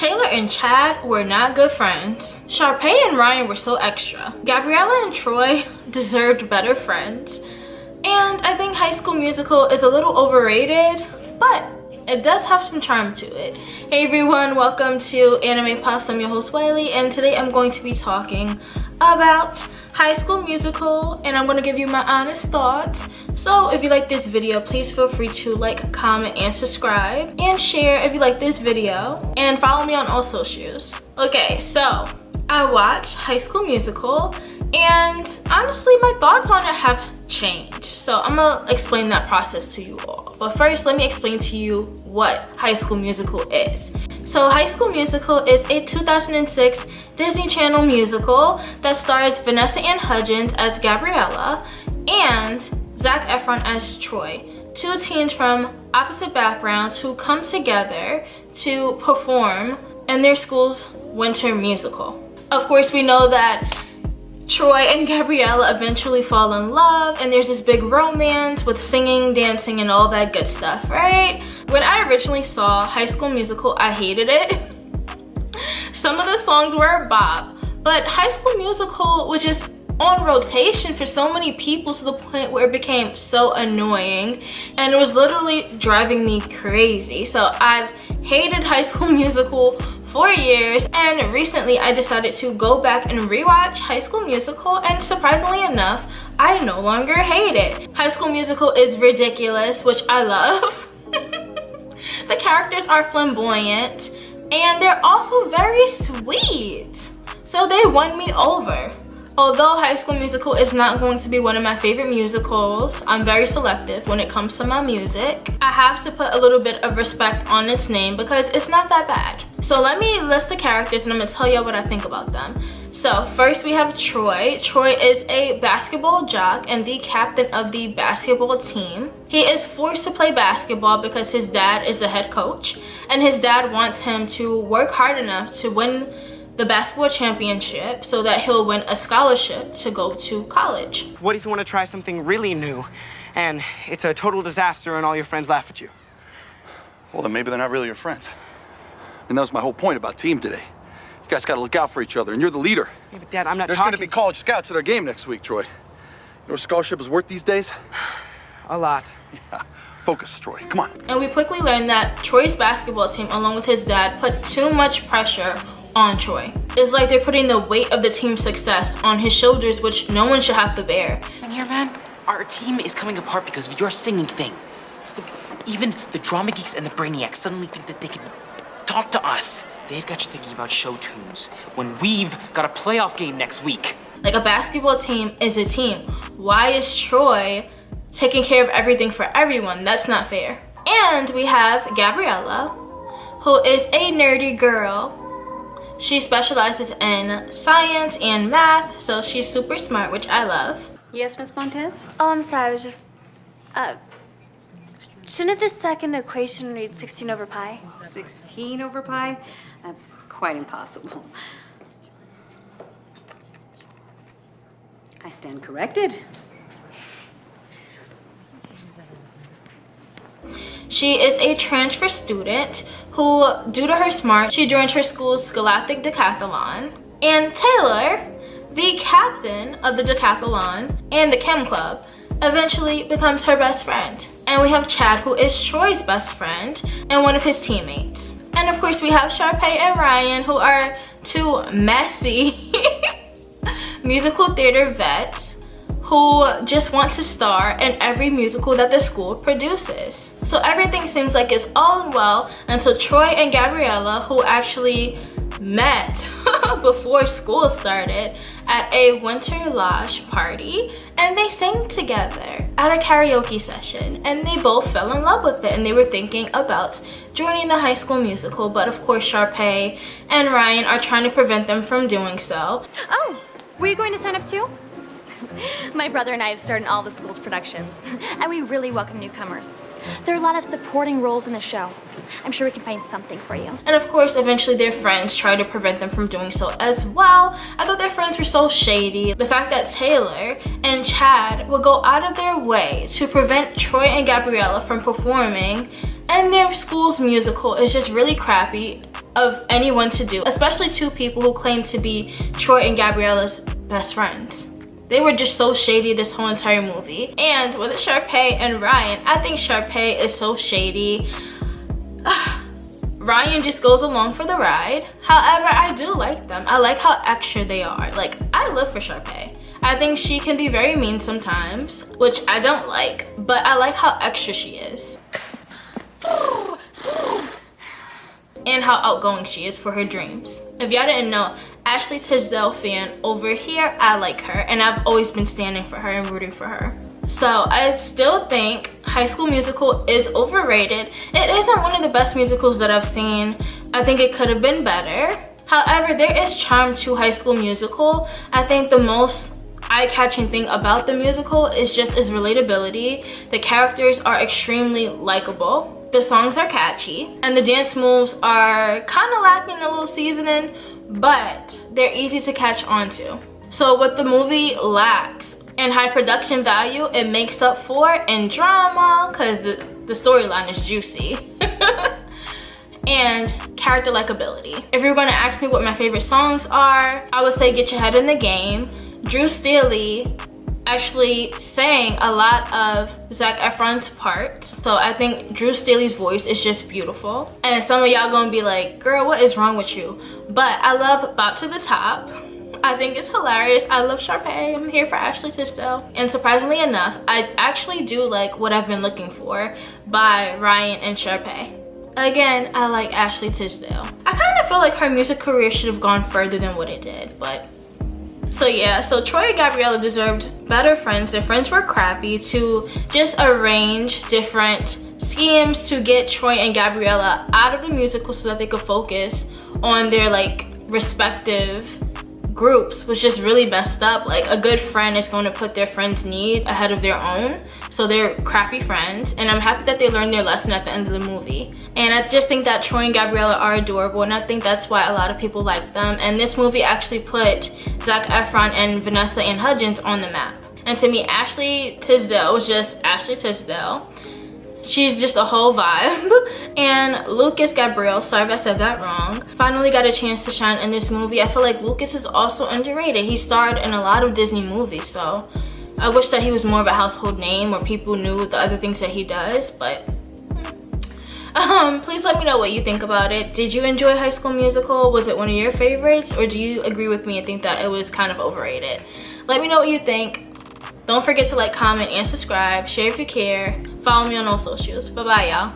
Taylor and Chad were not good friends. Sharpay and Ryan were so extra. Gabriella and Troy deserved better friends. And I think High School Musical is a little overrated, but it does have some charm to it. Hey everyone, welcome to AnimePuffz. I'm your host Wiley, and today I'm going to be talking about High School Musical, and I'm going to give you my honest thoughts. So if you like this video, please feel free to like, comment, and subscribe, and share if you like this video, and follow me on all socials. Okay, so I watched High School Musical, and honestly my thoughts on it have changed. So I'm gonna explain that process to you all. But first, let me explain to you what High School Musical is. So High School Musical is a 2006 Disney Channel musical that stars Vanessa Ann Hudgens as Gabriella and Zac Efron as Troy, two teens from opposite backgrounds who come together to perform in their school's winter musical. Of course, we know that Troy and Gabriella eventually fall in love, and there's this big romance with singing, dancing, and all that good stuff, right? When I originally saw High School Musical, I hated it. Some of the songs were a bop, but High School Musical was just on rotation for so many people to the point where it became so annoying, and it was literally driving me crazy. So I've hated High School Musical for years, and recently I decided to go back and rewatch High School Musical, and surprisingly enough, I no longer hate it. High School Musical is ridiculous, which I love. The characters are flamboyant, and they're also very sweet. So they won me over. Although High School Musical is not going to be one of my favorite musicals, I'm very selective when it comes to my music. I have to put a little bit of respect on its name because it's not that bad. So let me list the characters and I'm gonna tell you what I think about them. So first we have Troy. Troy is a basketball jock and the captain of the basketball team. He is forced to play basketball because his dad is the head coach, and his dad wants him to work hard enough to win the basketball championship so that he'll win a scholarship to go to college. What if you want to try something really new and it's a total disaster and all your friends laugh at you? Well, then maybe they're not really your friends. And that was my whole point about team today. You guys got to look out for each other, and you're the leader. Yeah, but Dad, I'm not There's talking... going to be college scouts at our game next week, Troy. You know what a scholarship is worth these days? A lot. Yeah. Focus, Troy. Come on. And we quickly learned that Troy's basketball team, along with his dad, put too much pressure on Troy. It's like they're putting the weight of the team's success on his shoulders, which no one should have to bear. And here, man, our team is coming apart because of your singing thing. Look, even the drama geeks and the brainiacs suddenly think that they can talk to us. They've got you thinking about show tunes when we've got a playoff game next week. Like, a basketball team is a team. Why is Troy taking care of everything for everyone? That's not fair. And we have Gabriella, who is a nerdy girl. She specializes in science and math, so she's super smart, which I love. Yes, Miss Montez? Oh, I'm sorry, I was just, shouldn't the second equation read 16 over pi? 16 over pi? That's quite impossible. I stand corrected. She is a transfer student who, due to her smart, she joined her school's Scholastic Decathlon. And Taylor, the captain of the Decathlon and the Chem Club, eventually becomes her best friend. And we have Chad, who is Troy's best friend and one of his teammates. And of course we have Sharpay and Ryan, who are two messy musical theater vets who just want to star in every musical that the school produces. So everything seems like it's all well until Troy and Gabriella, who actually met before school started at a winter lodge party, and they sang together at a karaoke session, and they both fell in love with it, and they were thinking about joining the High School Musical, but of course Sharpay and Ryan are trying to prevent them from doing so. Oh, were you going to sign up too? My brother and I have starred in all the school's productions, and we really welcome newcomers. There are a lot of supporting roles in the show. I'm sure we can find something for you. And of course, eventually their friends try to prevent them from doing so as well. I thought their friends were so shady. The fact that Taylor and Chad would go out of their way to prevent Troy and Gabriella from performing in their school's musical is just really crappy. of anyone to do, especially two people who claim to be Troy and Gabriella's best friends. They were just so shady this whole entire movie. And with Sharpay and Ryan, I think Sharpay is so shady. Ryan just goes along for the ride. However, I do like them. I like how extra they are. Like, I live for Sharpay. I think she can be very mean sometimes, which I don't like, but I like how extra she is. And how outgoing she is for her dreams. If y'all didn't know, Ashley Tisdale fan over here, I like her, and I've always been standing for her and rooting for her. So I still think High School Musical is overrated. It isn't one of the best musicals that I've seen. I think it could have been better. However, there is charm to High School Musical. I think the most eye-catching thing about the musical is just its relatability. The characters are extremely likable. The songs are catchy, and the dance moves are kind of lacking a little seasoning, but they're easy to catch on to. So what the movie lacks in high production value, it makes up for in drama, because the storyline is juicy. And character likability. If you're gonna ask me what my favorite songs are, I would say Get Your Head in the Game. Drew Staley actually sang a lot of Zac Efron's parts. So I think Drew Staley's voice is just beautiful. And some of y'all gonna be like, girl, what is wrong with you? But I love Bop to the Top. I think it's hilarious. I love Sharpay. I'm here for Ashley Tisdale. And surprisingly enough, I actually do like What I've Been Looking For by Ryan and Sharpay. Again, I like Ashley Tisdale. I kind of feel like her music career should have gone further than what it did, but so yeah, so Troy and Gabriella deserved better friends. Their friends were crappy to just arrange different schemes to get Troy and Gabriella out of the musical so that they could focus on their like respective groups was just really messed up. Like, a good friend is going to put their friend's need ahead of their own, so they're crappy friends, and I'm happy that they learned their lesson at the end of the movie. And I just think that Troy and Gabriella are adorable, and I think that's why a lot of people like them. And this movie actually put Zac Efron and Vanessa Ann Hudgens on the map. And to me, Ashley Tisdale was just Ashley Tisdale. She's just a whole vibe. And Lucas Gabriel, sorry if I said that wrong, finally got a chance to shine in this movie. I feel like Lucas is also underrated. He starred in a lot of Disney movies, so I wish that he was more of a household name or people knew the other things that he does, but please let me know what you think about it. Did you enjoy High School Musical? Was it one of your favorites, or do you agree with me and think that it was kind of overrated? Let me know what you think. Don't forget to like, comment, and subscribe. Share if you care. Follow me on all socials. Bye-bye, y'all.